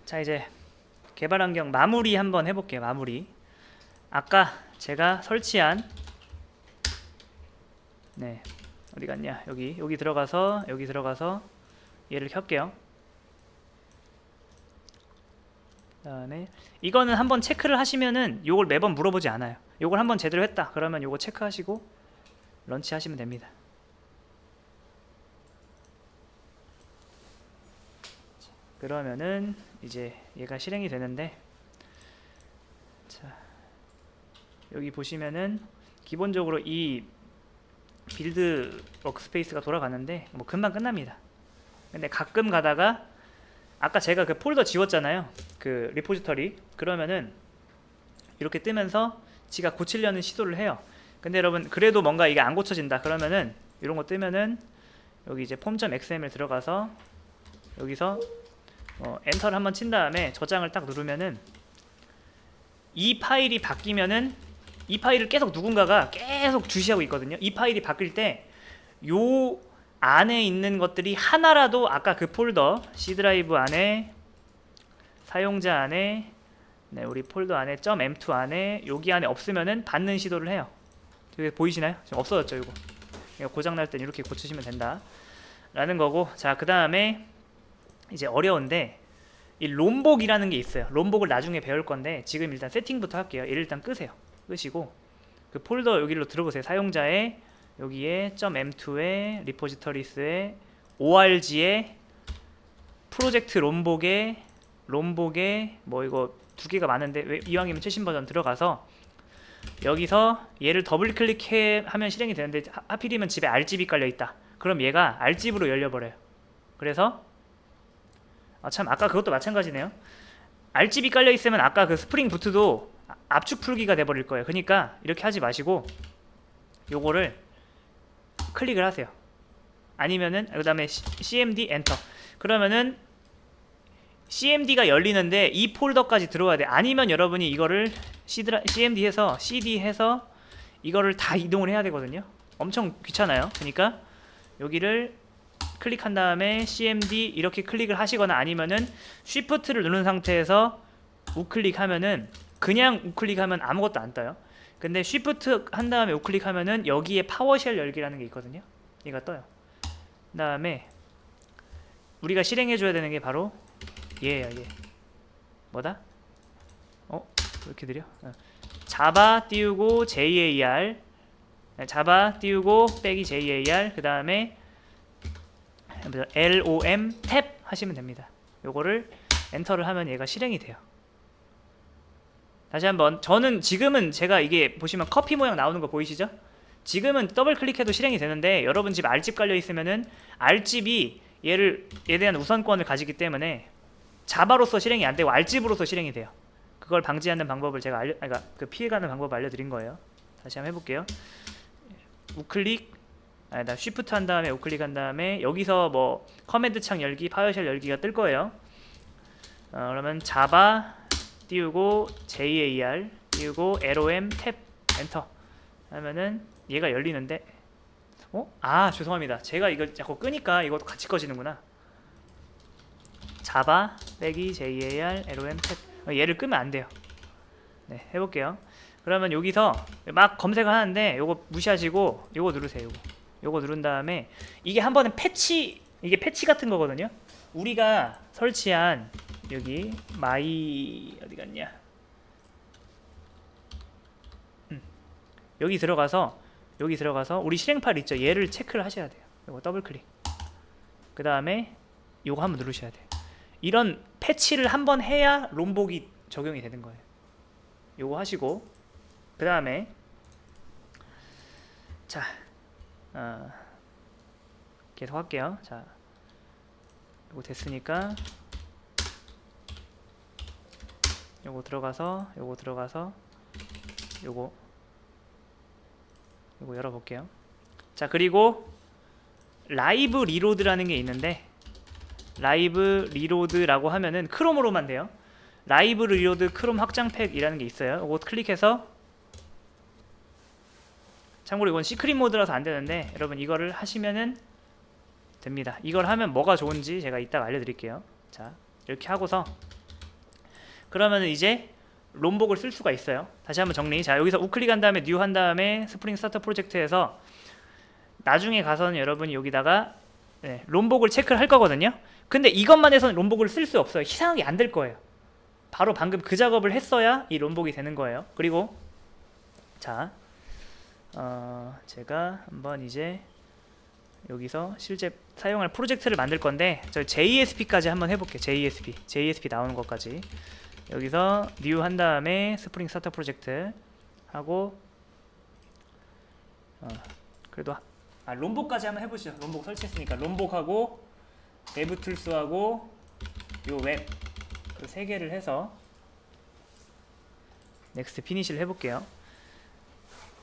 자, 이제 개발 환경 마무리 한번 해볼게요. 마무리. 아까 제가 설치한 네, 어디 갔냐? 여기 들어가서 얘를 켤게요. 그다음에 이거는 한번 체크를 하시면은 요걸 매번 물어보지 않아요. 요걸 한번 제대로 했다 그러면 요거 체크하시고 런치 하시면 됩니다. 그러면은 이제 얘가 실행이 되는데, 자, 여기 보시면은 기본적으로 이 빌드 워크스페이스가 돌아가는데 뭐 금방 끝납니다. 근데 가끔 가다가 아까 제가 그 폴더 지웠잖아요, 그 리포지터리. 그러면은 이렇게 뜨면서 지가 고치려는 시도를 해요. 근데 여러분 그래도 뭔가 이게 안 고쳐진다 그러면은 이런 거 뜨면은 여기 이제 form.xml 들어가서 여기서 엔터를 한번 친 다음에 저장을 딱 누르면은 이 파일이 바뀌면은 이 파일을 계속 누군가가 계속 주시하고 있거든요. 이 파일이 바뀔 때 요 안에 있는 것들이 하나라도 아까 그 폴더 C 드라이브 안에, 사용자 안에, 네, 우리 폴더 안에 .m2 안에, 여기 안에 없으면은 받는 시도를 해요. 여기 보이시나요? 지금 없어졌죠. 이거 고장 날 땐 이렇게 고치시면 된다 라는 거고. 자, 그 다음에 이제 어려운데 이 롬복이라는 게 있어요. 롬복을 나중에 배울 건데 지금 일단 세팅부터 할게요. 얘를 일단 끄세요. 끄시고 그 폴더 여기로 들어보세요. 사용자에 여기에 .m2에 리포지터리스에 org에 프로젝트 롬복에 뭐 이거 두 개가 많은데 왜 이왕이면 최신 버전 들어가서 여기서 얘를 더블 클릭하면 실행이 되는데 하필이면 집에 R집이 깔려 있다. 그럼 얘가 R집으로 열려버려요. 그래서 참 아까 그것도 마찬가지네요. R집이 깔려 있으면 아까 그 스프링 부트도 압축 풀기가 돼버릴 거예요. 그러니까 이렇게 하지 마시고 요거를 클릭을 하세요. 아니면은 그 다음에 cmd 엔터. 그러면은 cmd가 열리는데 이 폴더까지 들어와야 돼. 아니면 여러분이 이거를 cmd 해서 cd 해서 이거를 다 이동을 해야 되거든요. 엄청 귀찮아요. 그러니까 여기를 클릭한 다음에 cmd 이렇게 클릭을 하시거나 아니면은 쉬프트를 누른 상태에서 우클릭하면은, 그냥 우클릭하면 아무것도 안 떠요. 근데 쉬프트 한 다음에 우클릭하면은 여기에 파워쉘 열기라는 게 있거든요. 얘가 떠요. 그 다음에 우리가 실행해줘야 되는 게 바로 얘예요. 얘 뭐다? 왜 이렇게 느려? 자바 띄우고 jar, 자바 띄우고 빼기 jar, 그 다음에 LOM 탭 하시면 됩니다. 요거를 엔터를 하면 얘가 실행이 돼요. 다시 한번, 저는 지금은 제가 이게 보시면 커피 모양 나오는 거 보이시죠? 지금은 더블 클릭해도 실행이 되는데 여러분 집 R집 깔려 있으면은 R집이 얘에 대한 우선권을 가지기 때문에 자바로서 실행이 안 되고 R집으로서 실행이 돼요. 그걸 방지하는 방법을 제가 그러니까 그 피해가는 방법을 알려드린 거예요. 다시 한번 해볼게요. 우클릭, 나 쉬프트 한 다음에 우클릭한 다음에 여기서 뭐 커맨드 창 열기, 파워쉘 열기가 뜰 거예요. 그러면 자바 띄우고 jar 띄우고 LOM 탭 엔터 하면은 얘가 열리는데, 죄송합니다. 제가 이걸 자꾸 끄니까 이것도 같이 꺼지는구나. 자바 빼기 jar LOM 탭, 얘를 끄면 안 돼요. 네, 해볼게요. 그러면 여기서 막 검색을 하는데 요거 무시하시고 요거 누르세요. 요거 누른 다음에 이게 한 번은 이게 패치 같은 거거든요. 우리가 설치한 여기 마이 어디 갔냐? 여기 들어가서 우리 실행 파일 있죠? 얘를 체크를 하셔야 돼요. 요거 더블 클릭. 그 다음에 요거 한번 누르셔야 돼요. 이런 패치를 한번 해야 롬복이 적용이 되는 거예요. 요거 하시고 그 다음에 자, 계속 할게요. 자, 요거 됐으니까 요거 들어가서 요거 열어볼게요. 자, 그리고 라이브 리로드라는 게 있는데 라이브 리로드라고 하면은 크롬으로만 돼요. 라이브 리로드 크롬 확장팩이라는 게 있어요. 이거 클릭해서, 참고로 이건 시크릿 모드라서 안 되는데 여러분 이거를 하시면은 됩니다. 이걸 하면 뭐가 좋은지 제가 이따가 알려드릴게요. 자, 이렇게 하고서 그러면 이제 롬복을 쓸 수가 있어요. 다시 한번 정리. 자, 여기서 우클릭 한 다음에 뉴 한 다음에 스프링 스타터 프로젝트에서 나중에 가서는 여러분이 여기다가 롬복을 체크를 할 거거든요. 근데 이것만 해서는 롬복을 쓸 수 없어요. 이상하게 안 될 거예요. 바로 방금 그 작업을 했어야 이 롬복이 되는 거예요. 그리고 자, 제가 한번 이제 여기서 실제 사용할 프로젝트를 만들 건데 저 JSP까지 한번 해볼게요. JSP 나오는 것까지 여기서 new 한 다음에 스프링 스타터 프로젝트 하고 그래도 롬복까지 한번 해보시죠. 롬복 설치했으니까 롬복하고 데브툴스하고 요 웹 그 세 개를 해서 넥스트 피니시를 해볼게요.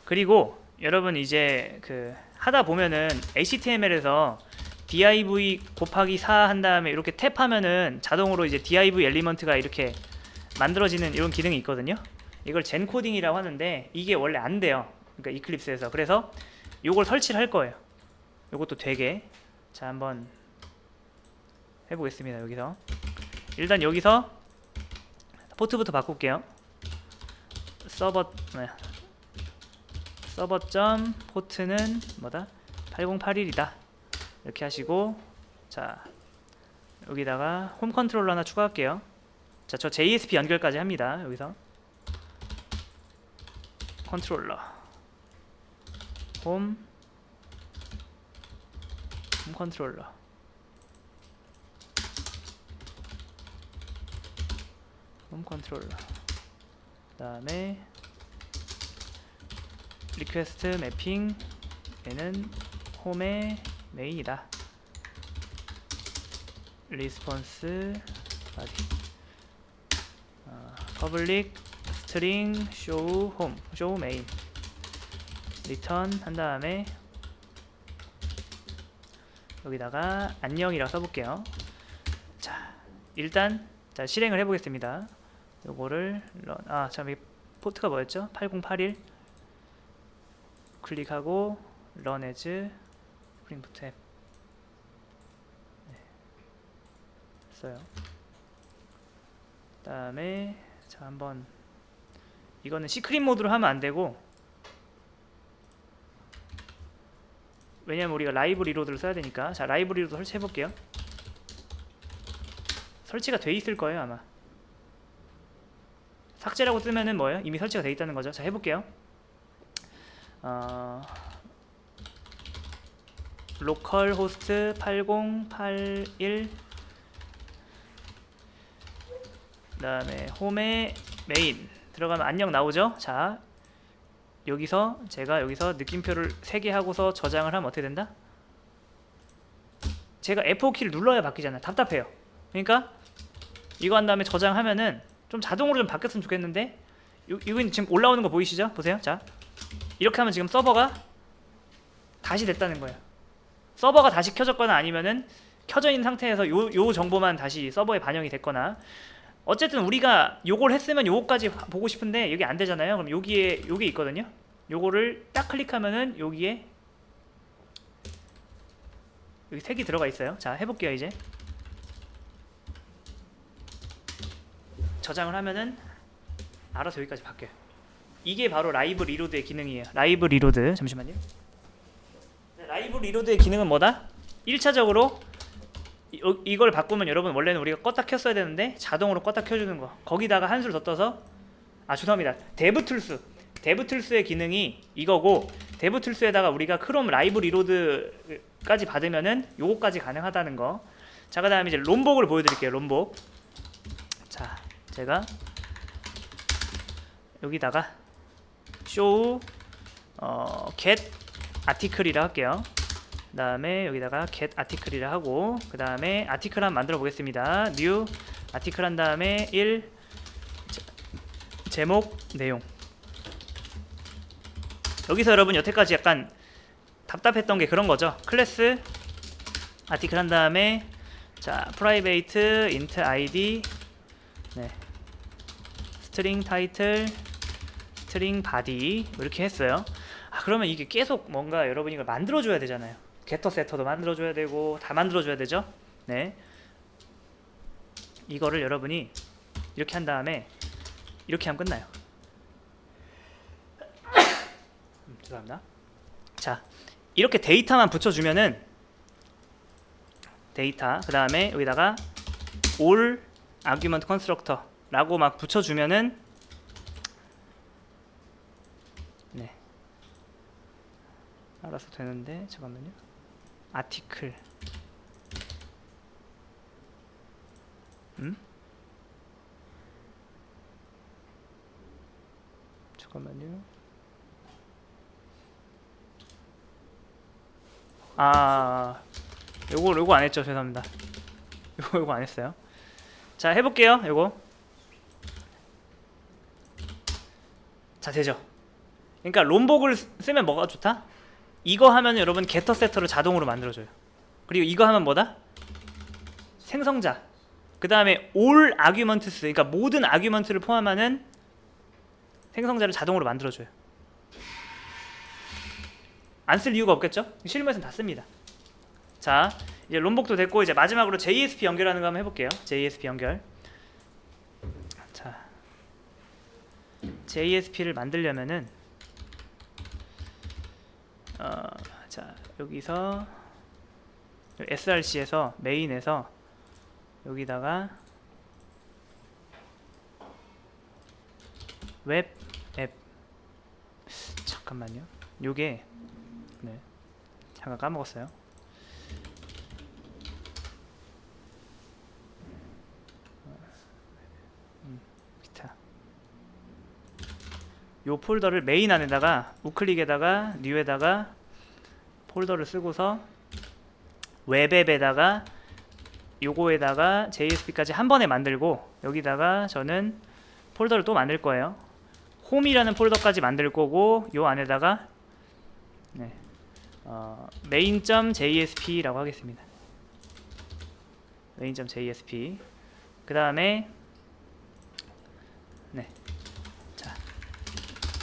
그리고 여러분 이제 그 하다 보면은 HTML에서 div 곱하기 4 한 다음에 이렇게 탭하면은 자동으로 이제 div 엘리먼트가 이렇게 만들어지는 이런 기능이 있거든요. 이걸 젠 코딩이라고 하는데 이게 원래 안 돼요. 그러니까 이클립스에서. 그래서 요걸 설치를 할 거예요. 요것도 되게. 자, 한번 해보겠습니다. 여기서 일단 여기서 포트부터 바꿀게요. 서버 포트는 뭐다? 8081이다. 이렇게 하시고 자, 여기다가 홈 컨트롤러 하나 추가할게요. 자, 저 JSP 연결까지 합니다. 여기서 컨트롤러 홈 컨트롤러 홈 컨트롤러 그 다음에 리퀘스트 매핑 얘는 홈의 메인이다. 리스폰스 바디 퍼블릭 스트링 쇼 홈 쇼 메인 리턴 한 다음에 여기다가 안녕이라고 써볼게요. 자, 일단 자, 실행을 해보겠습니다. 요거를 참 이 포트가 뭐였죠? 8081 클릭하고 run as 스프링 부트 앱 써요. 그 다음에 자, 한번 이거는 시크릿 모드로 하면 안 되고 왜냐면 우리가 라이브 리로드를 써야 되니까. 자, 라이브 리로드 설치해 볼게요. 설치가 돼 있을 거예요 아마. 삭제라고 뜨면은 뭐예요? 이미 설치가 돼 있다는 거죠. 자, 해볼게요. 로컬 호스트 8081 그 다음에 홈에 메인 들어가면 안녕 나오죠. 자, 여기서 제가 여기서 느낌표를 3개 하고서 저장을 하면 어떻게 된다? 제가 F5키를 눌러야 바뀌잖아요. 답답해요. 그러니까 이거 한 다음에 저장하면은 좀 자동으로 좀 바뀌었으면 좋겠는데 이거 지금 올라오는 거 보이시죠? 보세요. 자, 이렇게 하면 지금 서버가 다시 됐다는 거예요. 서버가 다시 켜졌거나 아니면은 켜져 있는 상태에서 요 정보만 다시 서버에 반영이 됐거나 어쨌든 우리가 요걸 했으면 요거까지 보고 싶은데 여기 안 되잖아요. 그럼 여기에 요게 있거든요. 요거를 딱 클릭하면은 여기에 여기 색이 들어가 있어요. 자, 해볼게요. 이제 저장을 하면은 알아서 여기까지 바뀌어요. 이게 바로 라이브 리로드의 기능이에요. 라이브 리로드. 잠시만요. 라이브 리로드의 기능은 뭐다? 1차적으로 이걸 바꾸면 여러분 원래는 우리가 껐다 켰어야 되는데 자동으로 껐다 켜주는 거. 거기다가 한술 더 떠서 죄송합니다. 데브툴스의 기능이 이거고 데브툴스에다가 우리가 크롬 라이브 리로드까지 받으면은 요거까지 가능하다는 거. 자, 그 다음에 이제 롬복을 보여드릴게요. 롬복. 자, 제가 여기다가 show get article이라 할게요. 그 다음에 여기다가 get article이라 하고 그 다음에 article 한번 만들어 보겠습니다. new article 한 다음에 1 제목 내용. 여기서 여러분 여태까지 약간 답답했던 게 그런 거죠. 클래스 article 한 다음에 자 private int id string title string body 이렇게 했어요. 그러면 이게 계속 뭔가 여러분이 이걸 만들어줘야 되잖아요. 게터 세터도 만들어줘야 되고 다 만들어줘야 되죠. 네, 이거를 여러분이 이렇게 한 다음에 이렇게 하면 끝나요. 죄송합니다. 자, 이렇게 데이터만 붙여주면은 데이터 그 다음에 여기다가 all argument constructor 라고 막 붙여주면은 네 알아서 되는데 잠깐만요. 아티클 잠깐만요. 요거 안 했죠. 죄송합니다. 요거 안 했어요. 자, 해볼게요. 요거. 자, 되죠. 그러니까 롬복을 쓰면 뭐가 좋다? 이거 하면 여러분 게터 세터를 자동으로 만들어줘요. 그리고 이거 하면 뭐다? 생성자. 그 다음에 all arguments, 그러니까 모든 아규먼트를 포함하는 생성자를 자동으로 만들어줘요. 안 쓸 이유가 없겠죠? 실무에서는 다 씁니다. 자, 이제 롬복도 됐고 이제 마지막으로 JSP 연결하는 거 한번 해볼게요. JSP 연결. 자, JSP를 만들려면은 자, 여기서 src에서 메인에서 여기다가 웹 앱 잠깐만요. 요게 네 잠깐 까먹었어요. 기타 요 폴더를 메인 안에다가 우클릭에다가 뉴에다가 폴더를 쓰고서 웹앱에다가 요거에다가 JSP까지 한 번에 만들고 여기다가 저는 폴더를 또 만들 거예요. 홈이라는 폴더까지 만들 거고 요 안에다가 네, main.jsp라고 하겠습니다. main.jsp 그 다음에 네, 자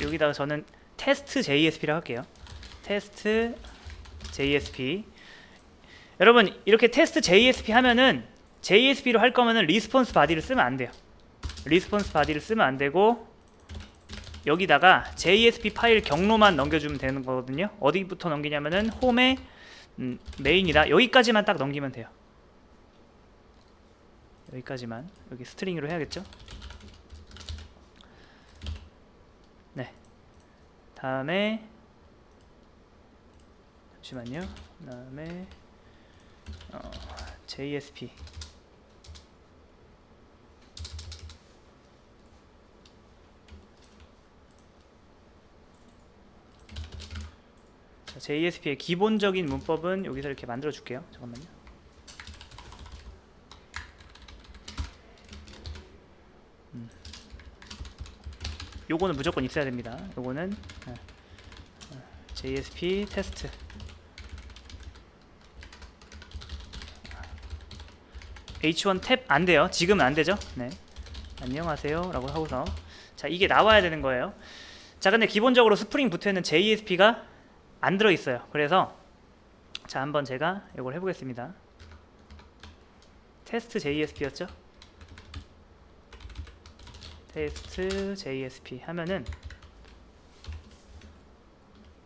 여기다가 저는 테스트 JSP라고 할게요. 테스트 JSP. 여러분 이렇게 테스트 JSP 하면은 JSP로 할 거면은 리스폰스 바디를 쓰면 안 돼요. 리스폰스 바디를 쓰면 안 되고 여기다가 JSP 파일 경로만 넘겨주면 되는 거거든요. 어디부터 넘기냐면은 홈에 메인이다. 여기까지만 딱 넘기면 돼요. 여기까지만. 여기 스트링으로 해야겠죠? 네. 다음에 잠시만요. 다음에 JSP 자, JSP의 기본적인 문법은 여기서 이렇게 만들어 줄게요. 잠깐만요. 요거는 무조건 있어야 됩니다. 요거는 JSP 테스트 H1 탭 안 돼요. 지금은 안 되죠. 네. 안녕하세요 라고 하고서 자 이게 나와야 되는 거예요. 자 근데 기본적으로 스프링 부트에는 JSP가 안 들어있어요. 그래서 자 한번 제가 이걸 해보겠습니다. 테스트 JSP였죠? 테스트 JSP 하면은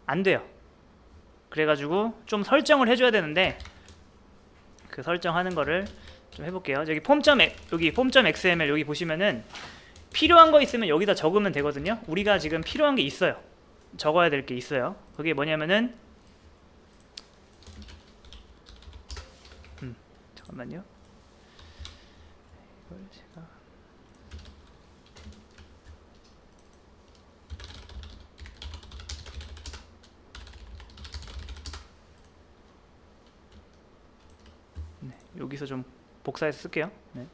안 돼요. 그래가지고 좀 설정을 해줘야 되는데 그 설정하는 거를 좀 해볼게요. 여기 폼.xml 여기 보시면은 필요한 거 있으면 여기다 적으면 되거든요. 우리가 지금 필요한 게 있어요. 적어야 될 게 있어요. 그게 뭐냐면은 잠깐만요. 이걸 제가 네, 여기서 좀 복사해서 쓸게요. 네.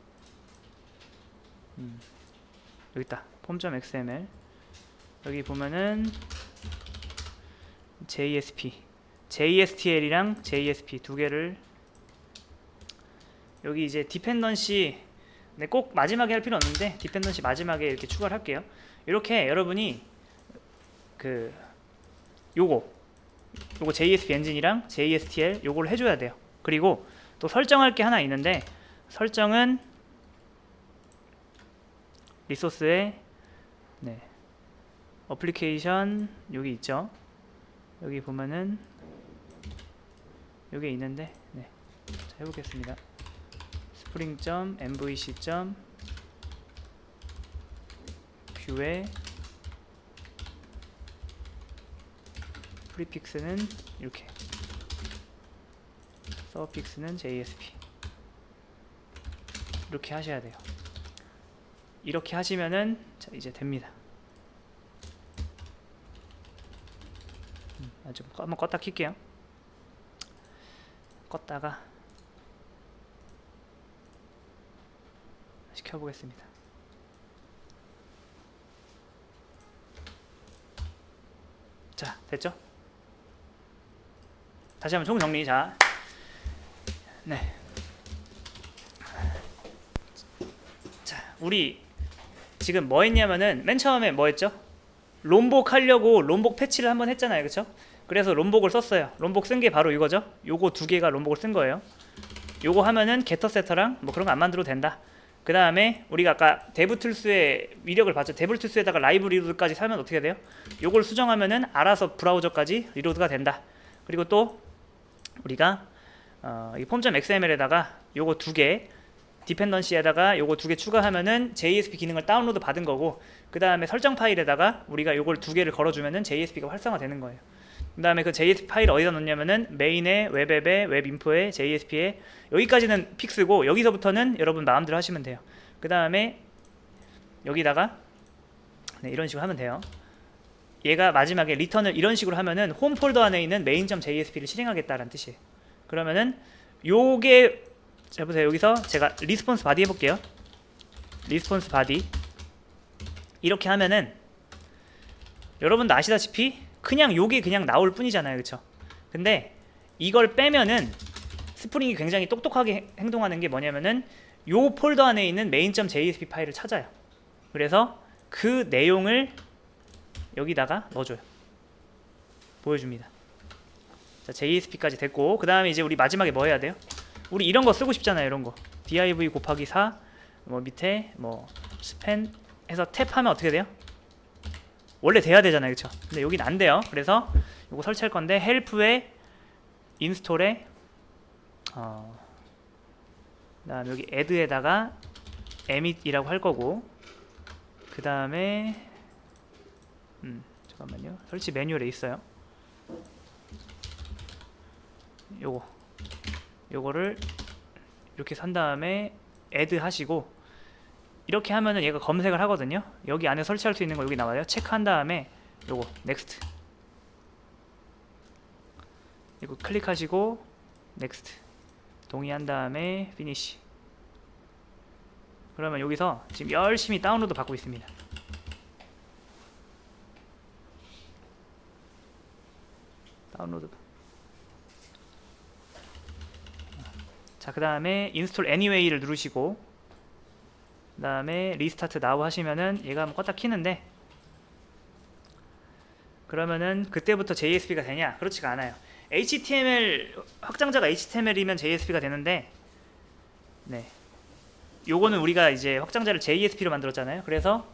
여기 있다. 폼.xml 여기 보면은 JSP, JSTL이랑 JSP 두 개를 여기 이제 디펜던시 네, 꼭 마지막에 할 필요 없는데 디펜던시 마지막에 이렇게 추가를 할게요. 이렇게 여러분이 그 요거 JSP 엔진이랑 JSTL 요거를 해줘야 돼요. 그리고 또 설정할 게 하나 있는데 설정은 리소스에 네, 어플리케이션 여기 있죠. 여기 보면은 여기 있는데 네. 자, 해보겠습니다. spring.mvc.view에 프리픽스는 이렇게, 서픽스는 JSP 이렇게 하셔야 돼요. 이렇게 하시면은 자, 이제 됩니다. 좀 한번 껐다 킬게요. 껐다가 다시 켜보겠습니다. 자, 됐죠? 다시 한번 총정리. 자, 네. 자, 우리 지금 뭐 했냐면은 맨 처음에 뭐 했죠? 롬복 하려고 롬복 패치를 한번 했잖아요, 그쵸? 그래서 롬복을 썼어요. 롬복 쓴 게 바로 이거죠. 요거 두 개가 롬복을 쓴 거예요. 요거 하면은 게터 세터랑 뭐 그런 거 안 만들어도 된다. 그 다음에 우리가 아까 데브툴스의 위력을 봤죠. 데브툴스에다가 라이브 리로드까지 사면 어떻게 돼요? 요걸 수정하면은 알아서 브라우저까지 리로드가 된다. 그리고 또 우리가 이 폼.xml에다가 요거 두 개 디펜던시에다가 요거 두 개 추가하면은 JSP 기능을 다운로드 받은 거고, 그 다음에 설정 파일에다가 우리가 요걸 두 개를 걸어주면은 JSP가 활성화되는 거예요. 그 다음에 그 JSP 파일 어디다 넣냐면은 메인에 웹앱에 웹인포에 JSP에 여기까지는 픽스고, 여기서부터는 여러분 마음대로 하시면 돼요. 그 다음에 여기다가 네, 이런 식으로 하면 돼요. 얘가 마지막에 리턴을 이런 식으로 하면은 홈 폴더 안에 있는 main.jsp를 실행하겠다라는 뜻이에요. 그러면은 요게, 자 보세요. 여기서 제가 리스폰스 바디 해볼게요. 리스폰스 바디 이렇게 하면은 여러분도 아시다시피 그냥 요게 그냥 나올 뿐이잖아요, 그쵸? 근데 이걸 빼면은 스프링이 굉장히 똑똑하게 행동하는 게 뭐냐면은 요 폴더 안에 있는 main.jsp 파일을 찾아요. 그래서 그 내용을 여기다가 넣어줘요. 보여줍니다. 자, JSP까지 됐고, 그 다음에 이제 우리 마지막에 뭐 해야 돼요? 우리 이런 거 쓰고 싶잖아요. 이런 거 div 곱하기 4 뭐 밑에 뭐 스팬 해서 탭하면 어떻게 돼요? 원래 돼야 되잖아요, 그쵸? 근데 여긴 안 돼요. 그래서 이거 설치할 건데 help에 인스톨에 그다음 여기 add에다가 emit이라고 할 거고, 그 다음에 잠깐만요. 설치 매뉴얼에 있어요. 요거를 이렇게 산 다음에 add 하시고, 이렇게 하면은 얘가 검색을 하거든요. 여기 안에 설치할 수 있는 거 여기 나와요. 체크한 다음에 요거 next 이거 클릭하시고 next 동의한 다음에 finish. 그러면 여기서 지금 열심히 다운로드 받고 있습니다. 다운로드. 자, 그 다음에 install anyway를 누르시고, 그 다음에 restart now 하시면은 얘가 한번 껐다 키는데, 그러면은 그때부터 JSP가 되냐? 그렇지가 않아요. HTML 확장자가 HTML이면 JSP가 되는데, 네, 요거는 우리가 이제 확장자를 JSP로 만들었잖아요. 그래서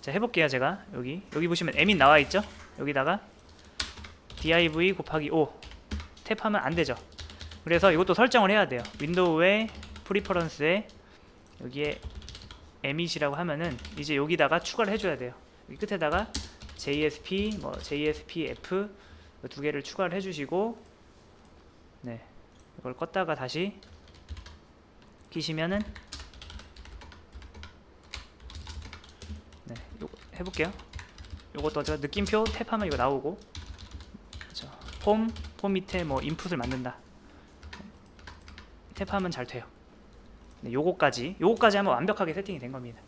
자, 해볼게요. 제가 여기 보시면 emit 나와 있죠? 여기다가 div 곱하기 5 탭하면 안 되죠. 그래서 이것도 설정을 해야 돼요. 윈도우의 프리퍼런스에 여기에 emit이라고 하면은 이제 여기다가 추가를 해줘야 돼요. 여기 끝에다가 JSP 뭐 JSPF 두 개를 추가를 해주시고, 네, 이걸 껐다가 다시 키시면은, 네, 요거 해볼게요. 요것도 제가 느낌표 탭하면 이거 나오고, 그렇죠. 폼 밑에 뭐 인풋을 만든다. 탭하면 잘 돼요. 네, 요거까지 하면 완벽하게 세팅이 된 겁니다.